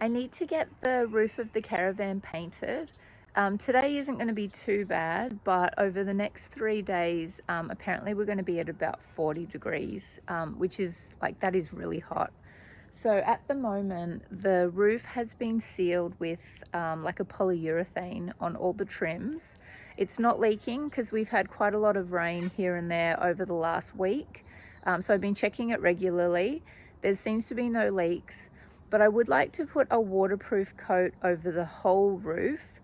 I need to get the roof of the caravan painted. Today isn't going to be too bad, but over the next 3 days, apparently we're going to be at about 40 degrees, which is like, that is really hot. So at the moment, the roof has been sealed with like a polyurethane on all the trims. It's not leaking because we've had quite a lot of rain here and there over the last week. So I've been checking it regularly. There seems to be no leaks, but I would like to put a waterproof coat over the whole roof,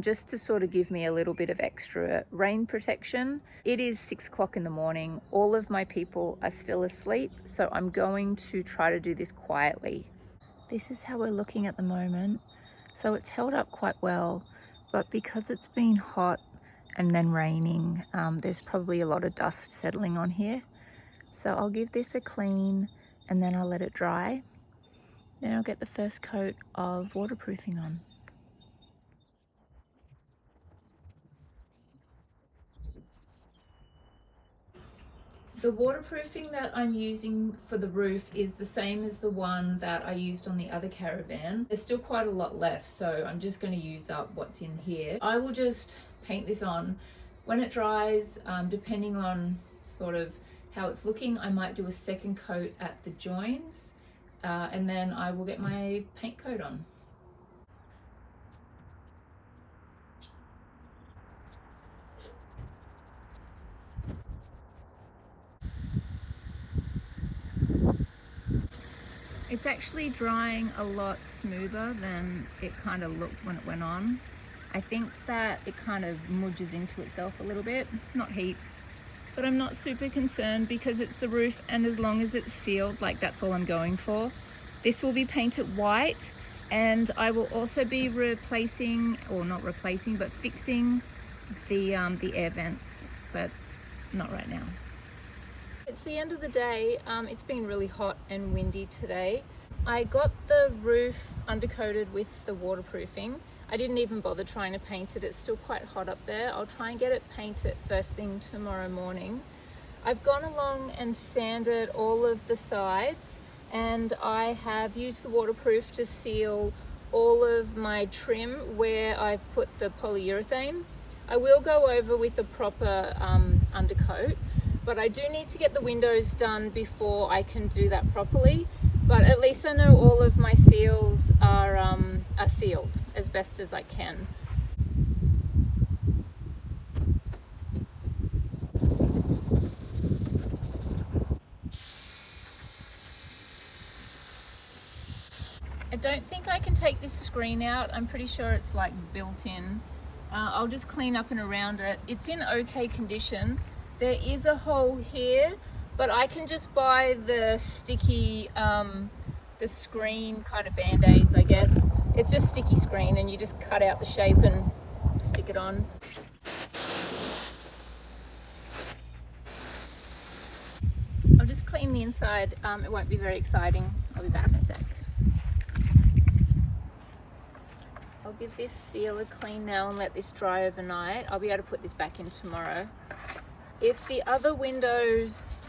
just to sort of give me a little bit of extra rain protection. It is 6 o'clock in the morning. All of my people are still asleep, so I'm going to try to do this quietly. This is how we're looking at the moment. So it's held up quite well, but because it's been hot and then raining, there's probably a lot of dust settling on here. So I'll give this a clean and then I'll let it dry. Then I'll get the first coat of waterproofing on. The waterproofing that I'm using for the roof is the same as the one that I used on the other caravan. There's still quite a lot left, so I'm just going to use up what's in here. I will just paint this on. When it dries, depending on sort of how it's looking, I might do a second coat at the joins, and then I will get my paint coat on. It's actually drying a lot smoother than it kind of looked when it went on. I think that it kind of mudges into itself a little bit, not heaps, but I'm not super concerned because it's the roof, and as long as it's sealed, like, that's all I'm going for. This will be painted white, and I will also be replacing, or not replacing, but fixing the air vents, but not right now. It's the end of the day. It's been really hot and windy today. I got the roof undercoated with the waterproofing. I didn't even bother trying to paint it. It's still quite hot up there. I'll try and get it painted first thing tomorrow morning. I've gone along and sanded all of the sides, and I have used the waterproof to seal all of my trim where I've put the polyurethane. I will go over with the proper undercoat, but I do need to get the windows done before I can do that properly. But at least I know all of my seals are sealed as best as I can. I don't think I can take this screen out. I'm pretty sure it's like built in. I'll just clean up and around it. It's in okay condition. There is a hole here, but I can just buy the sticky, the screen kind of band-aids, I guess. It's just sticky screen, and you just cut out the shape and stick it on. I'll just clean the inside. It won't be very exciting. I'll be back in a sec. I'll give this seal a clean now and let this dry overnight. I'll be able to put this back in tomorrow. If the other windows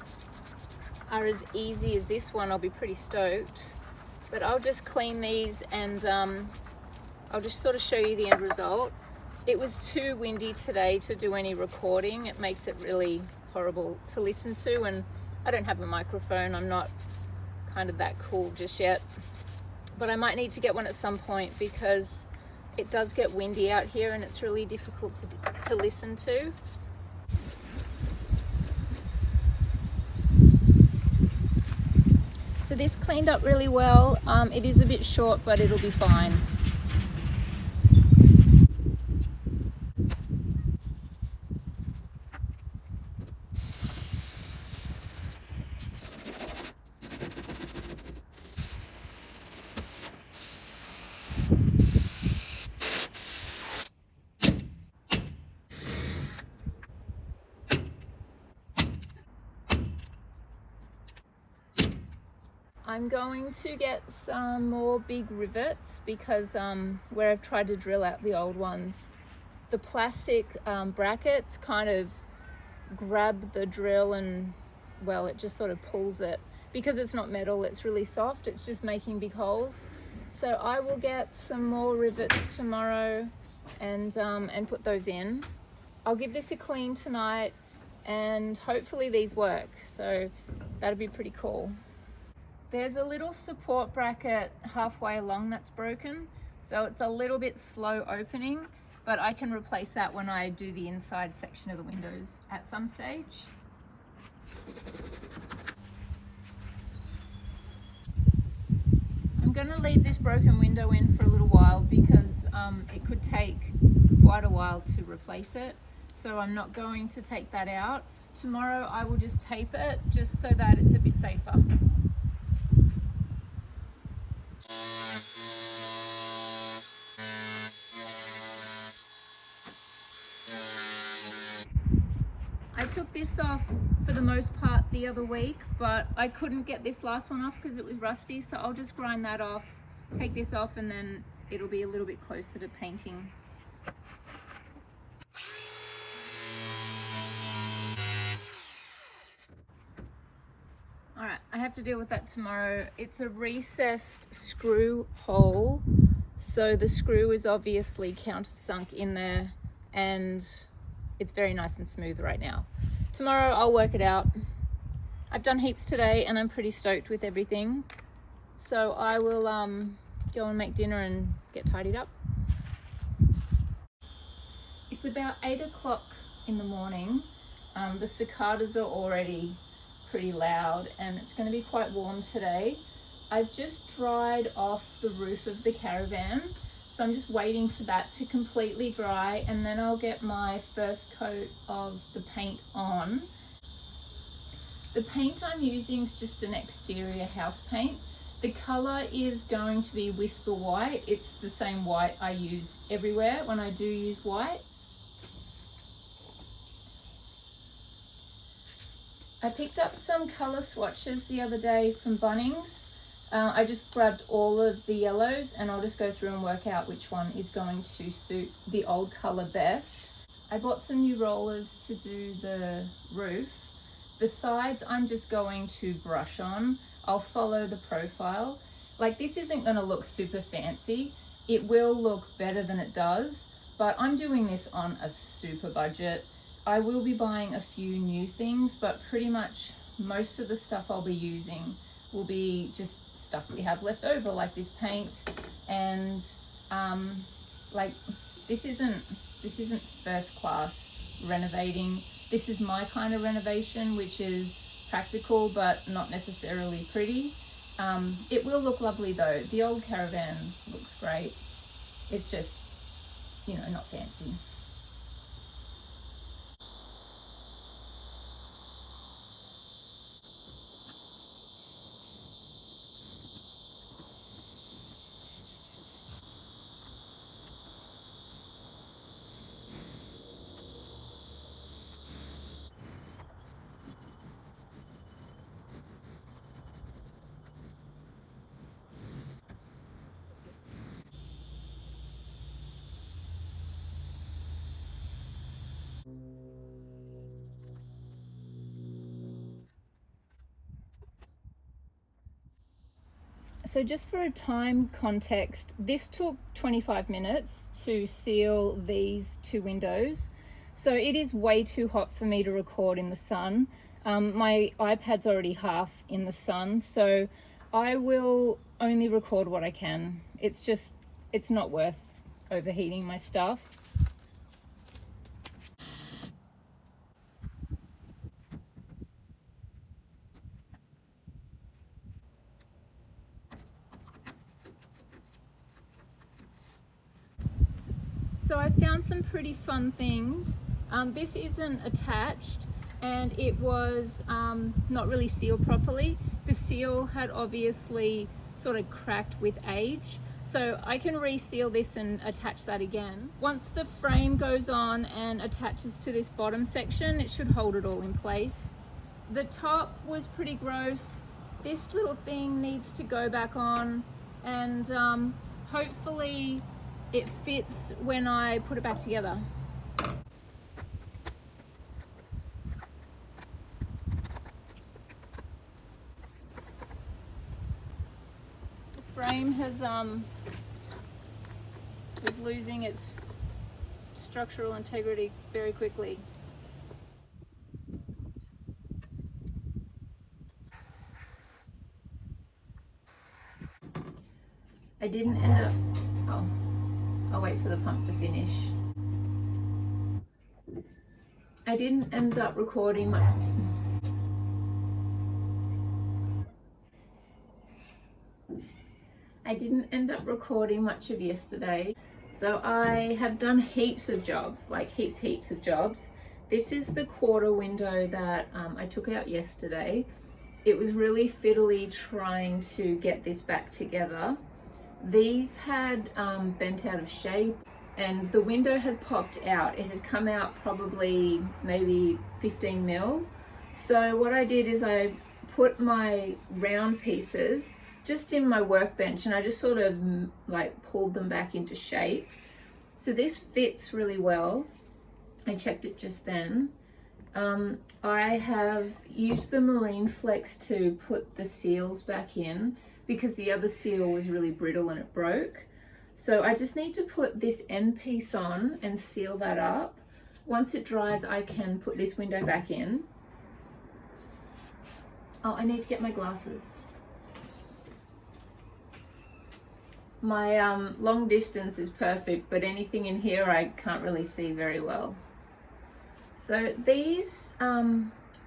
are as easy as this one, I'll be pretty stoked. But I'll just clean these, and I'll just sort of show you the end result. It was too windy today to do any recording. It makes it really horrible to listen to, and I don't have a microphone. I'm not kind of that cool just yet. But I might need to get one at some point because it does get windy out here and it's really difficult to listen to. So this cleaned up really well. It is a bit short, but it'll be fine. I'm going to get some more big rivets because where I've tried to drill out the old ones, the plastic brackets kind of grab the drill and, well, it just sort of pulls it. Because it's not metal, it's really soft, it's just making big holes. So I will get some more rivets tomorrow and put those in. I'll give this a clean tonight and hopefully these work. So that'll be pretty cool. There's a little support bracket halfway along that's broken. So it's a little bit slow opening, but I can replace that when I do the inside section of the windows at some stage. I'm gonna leave this broken window in for a little while because it could take quite a while to replace it. So I'm not going to take that out. Tomorrow I will just tape it just so that it's a bit safer. I took this off for the most part the other week, but I couldn't get this last one off because it was rusty, so I'll just grind that off, take this off, and then it'll be a little bit closer to painting. Alright, I have to deal with that tomorrow. It's a recessed screw hole, so the screw is obviously countersunk in there and it's very nice and smooth right now. Tomorrow I'll work it out. I've done heaps today and I'm pretty stoked with everything. So I will go and make dinner and get tidied up. It's about 8 o'clock in the morning. The cicadas are already pretty loud and it's going to be quite warm today. I've just dried off the roof of the caravan, so I'm just waiting for that to completely dry and then I'll get my first coat of the paint on. The paint I'm using is just an exterior house paint. The colour is going to be Whisper White. It's the same white I use everywhere when I do use white. I picked up some colour swatches the other day from Bunnings. I just grabbed all of the yellows and I'll just go through and work out which one is going to suit the old colour best. I bought some new rollers to do the roof. The sides I'm just going to brush on. I'll follow the profile. Like, this isn't going to look super fancy. It will look better than it does, but I'm doing this on a super budget. I will be buying a few new things, but pretty much most of the stuff I'll be using will be just stuff we have left over, like this paint and like this isn't first class renovating. This is my kind of renovation, which is practical but not necessarily pretty. It will look lovely though. The old caravan looks great. It's just, you know, not fancy. So just for a time context, this took 25 minutes to seal these two windows. So it is way too hot for me to record in the sun. My iPad's already half in the sun, so I will only record what I can. It's not worth overheating my stuff. So I found some pretty fun things. This isn't attached and it was not really sealed properly. The seal had obviously sort of cracked with age. So I can reseal this and attach that again. Once the frame goes on and attaches to this bottom section, it should hold it all in place. The top was pretty gross. This little thing needs to go back on and hopefully it fits when I put it back together. The frame is losing its structural integrity very quickly. I didn't end up, oh, I'll wait for the pump to finish. I didn't end up recording much. I didn't end up recording much of yesterday. So I have done heaps of jobs, like heaps of jobs. This is the quarter window that I took out yesterday. It was really fiddly trying to get this back together. These had bent out of shape and the window had popped out. It had come out probably maybe 15 mil. So what I did is I put my round pieces just in my workbench and I just sort of like pulled them back into shape. So this fits really well. I checked it just then. I have used the Marine Flex to put the seals back in because the other seal was really brittle and it broke. So I just need to put this end piece on and seal that up. Once it dries, I can put this window back in. Oh, I need to get my glasses. My long distance is perfect, but anything in here I can't really see very well. So these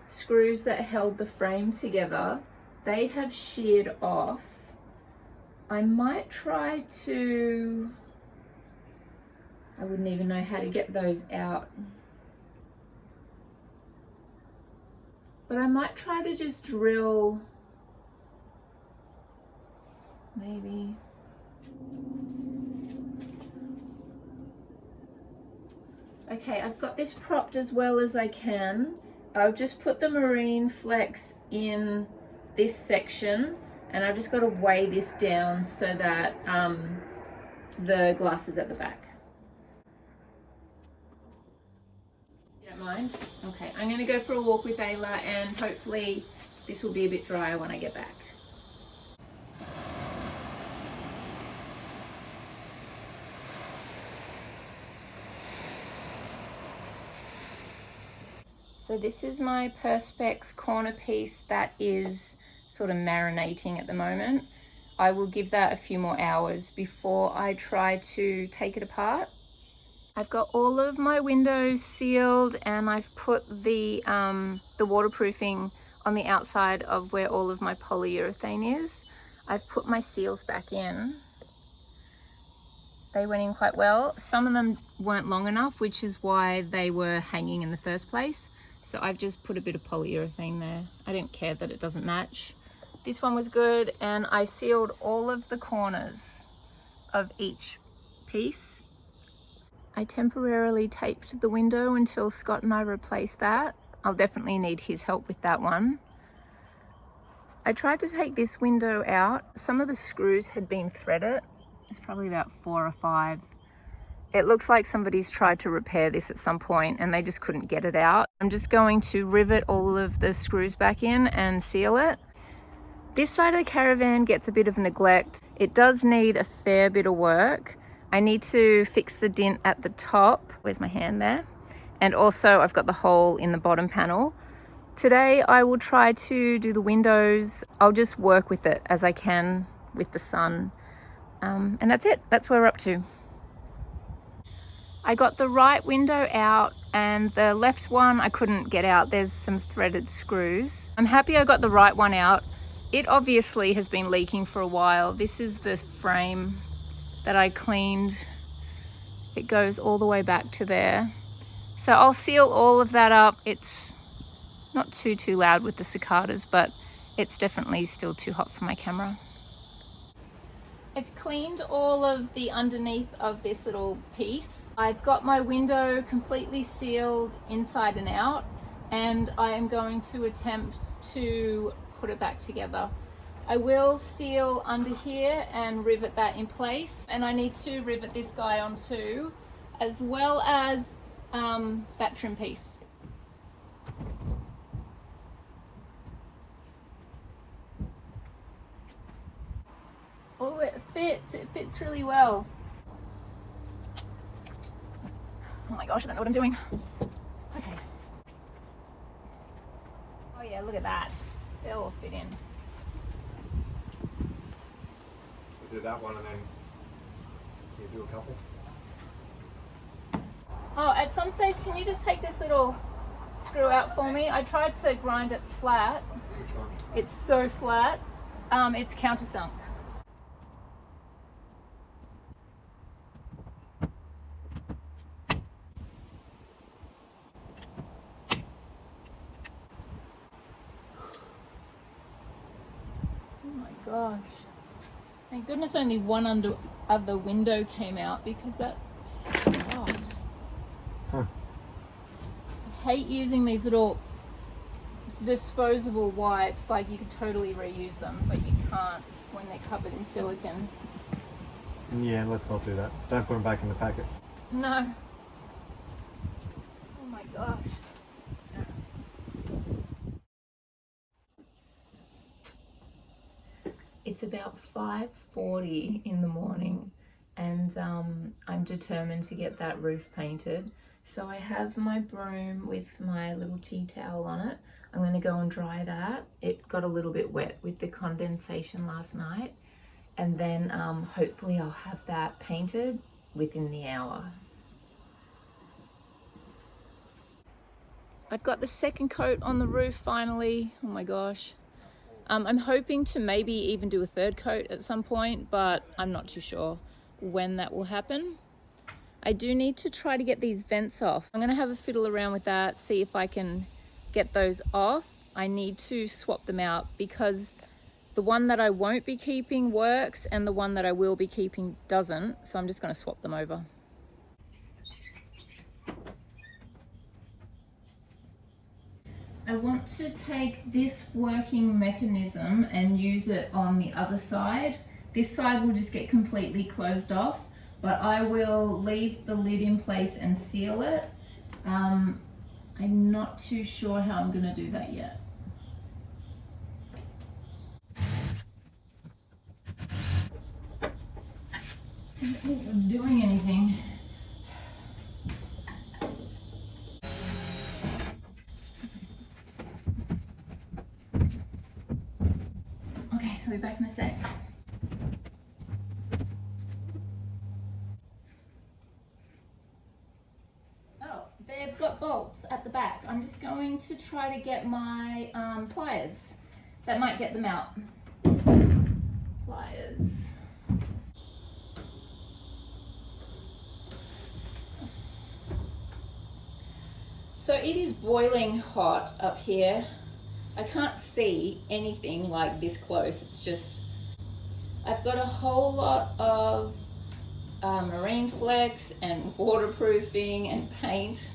screws that held the frame together, they have sheared off. I might try to, I wouldn't even know how to get those out. But I might try to just drill, maybe. Okay, I've got this propped as well as I can. I'll just put the Marine Flex in this section and I've just got to weigh this down so that the glass is at the back. You don't mind? Okay, I'm going to go for a walk with Ayla and hopefully this will be a bit drier when I get back. So this is my Perspex corner piece that is sort of marinating at the moment. I will give that a few more hours before I try to take it apart. I've got all of my windows sealed and I've put the waterproofing on the outside of where all of my polyurethane is. I've put my seals back in. They went in quite well. Some of them weren't long enough, which is why they were hanging in the first place. So I've just put a bit of polyurethane there. I don't care that it doesn't match. This one was good and I sealed all of the corners of each piece. I temporarily taped the window until Scott and I replaced that. I'll definitely need his help with that one. I tried to take this window out. Some of the screws had been threaded. It's probably about 4 or 5. It looks like somebody's tried to repair this at some point and they just couldn't get it out. I'm just going to rivet all of the screws back in and seal it. This side of the caravan gets a bit of neglect. It does need a fair bit of work. I need to fix the dent at the top. Where's my hand there? And also I've got the hole in the bottom panel. Today I will try to do the windows. I'll just work with it as I can with the sun. And that's it. That's where we're up to. I got the right window out and the left one I couldn't get out. There's some threaded screws. I'm happy I got the right one out. It obviously has been leaking for a while. This is the frame that I cleaned. It goes all the way back to there. So I'll seal all of that up. It's not too loud with the cicadas, but it's definitely still too hot for my camera. I've cleaned all of the underneath of this little piece. I've got my window completely sealed inside and out, and I am going to attempt to put it back together. I will seal under here and rivet that in place, and I need to rivet this guy on too, as well as that trim piece. Oh, it It fits really well. Oh my gosh, I don't know what I'm doing. Okay. Oh yeah, look at that. They'll all fit in. So do that one and then you do a couple. Oh, at some stage, can you just take this little screw out for me? I tried to grind it flat. Which one? It's so flat. It's countersunk. Oh my gosh. Thank goodness only one other window came out because that sucked. Huh. I hate using these little disposable wipes. Like, you could totally reuse them, but you can't when they're covered in silicone. Yeah, let's not do that. Don't put them back in the packet. No. Oh my gosh. It's about 5:40 in the morning, and I'm determined to get that roof painted. So I have my broom with my little tea towel on it. I'm going to go and dry that. It got a little bit wet with the condensation last night, and then hopefully I'll have that painted within the hour. I've got the second coat on the roof finally. Oh my gosh. I'm hoping to maybe even do a third coat at some point, but I'm not too sure when that will happen. I do need to try to get these vents off. I'm gonna have a fiddle around with that, see if I can get those off. I need to swap them out because the one that I won't be keeping works and the one that I will be keeping doesn't. So I'm just gonna swap them over. I want to take this working mechanism and use it on the other side. This side will just get completely closed off, but I will leave the lid in place and seal it. I'm not too sure how I'm going to do that yet. I don't think I'm doing anything. Okay, I'll be back in a sec. Oh, they've got bolts at the back. I'm just going to try to get my pliers. That might get them out. Pliers. So it is boiling hot up here. I can't see anything like this close. It's just, I've got a whole lot of marine flex and waterproofing and paint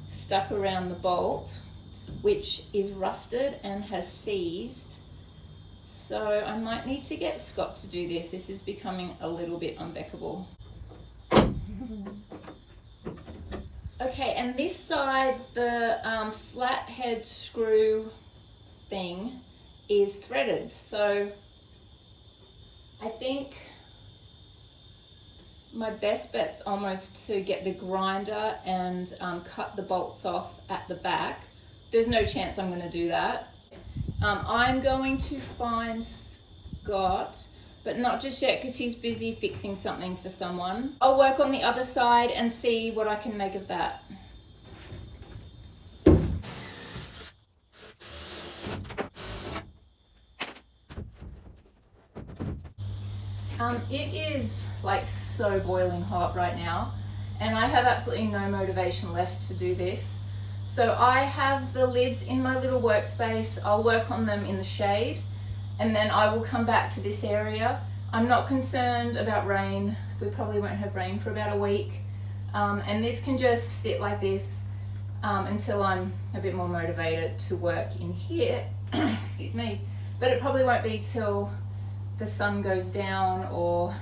stuck around the bolt, which is rusted and has seized. So I might need to get Scott to do this. This is becoming a little bit unbeckable. Okay, and this side, the flathead screw thing is threaded. So I think my best bet's almost to get the grinder and cut the bolts off at the back. There's no chance I'm going to do that. I'm going to find Scott, but not just yet because he's busy fixing something for someone. I'll work on the other side and see what I can make of that. It is like so boiling hot right now, and I have absolutely no motivation left to do this. So I have the lids in my little workspace. I'll work on them in the shade, and then I will come back to this area. I'm not concerned about rain. We probably won't have rain for about a week. And this can just sit like this until I'm a bit more motivated to work in here. Excuse me. But it probably won't be till the sun goes down or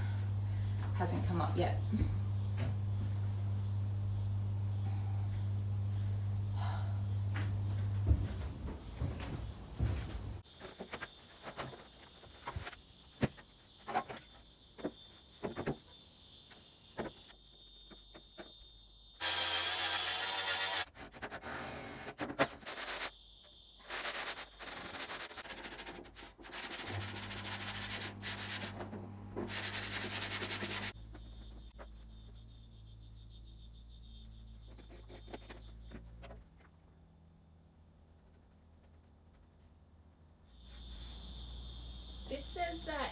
hasn't come up yet.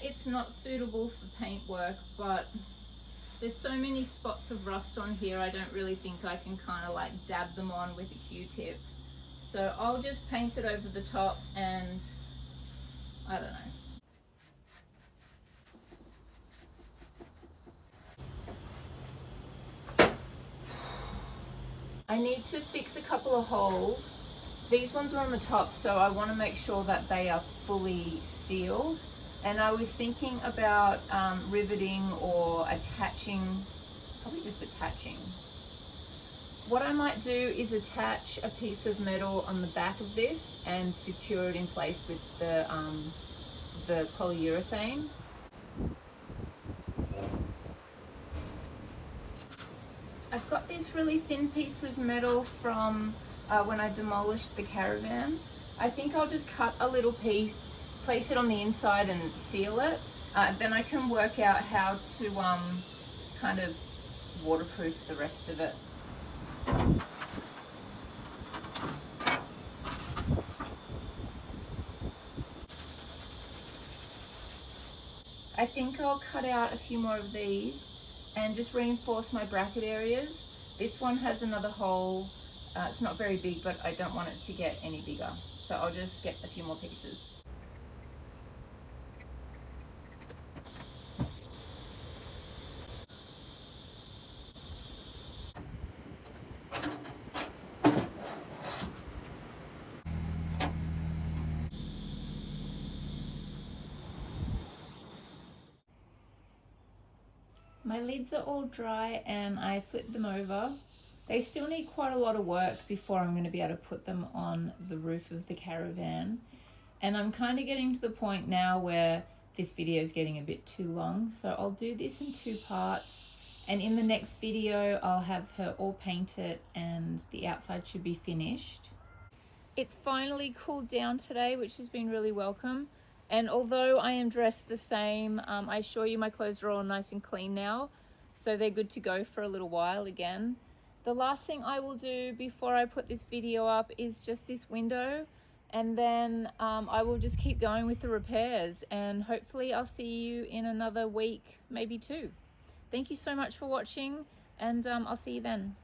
it's not suitable for paint work, but there's so many spots of rust on here, I don't really think I can kind of like dab them on with a Q-tip. So I'll just paint it over the top and I don't know. I need to fix a couple of holes. These ones are on the top, so I want to make sure that they are fully sealed. And I was thinking about riveting or attaching, probably just attaching. What I might do is attach a piece of metal on the back of this and secure it in place with the polyurethane. I've got this really thin piece of metal from when I demolished the caravan. I think I'll just cut a little piece, place it on the inside and seal it. Then I can work out how to kind of waterproof the rest of it. I think I'll cut out a few more of these and just reinforce my bracket areas. This one has another hole. It's not very big, but I don't want it to get any bigger. So I'll just get a few more pieces. My lids are all dry and I flipped them over. They still need quite a lot of work before I'm going to be able to put them on the roof of the caravan. And I'm kind of getting to the point now where this video is getting a bit too long. So I'll do this in 2 parts. And in the next video, I'll have her all painted and the outside should be finished. It's finally cooled down today, which has been really welcome. And although I am dressed the same, I assure you my clothes are all nice and clean now. So they're good to go for a little while again. The last thing I will do before I put this video up is just this window. And then I will just keep going with the repairs. And hopefully I'll see you in another week, maybe 2. Thank you so much for watching. And I'll see you then.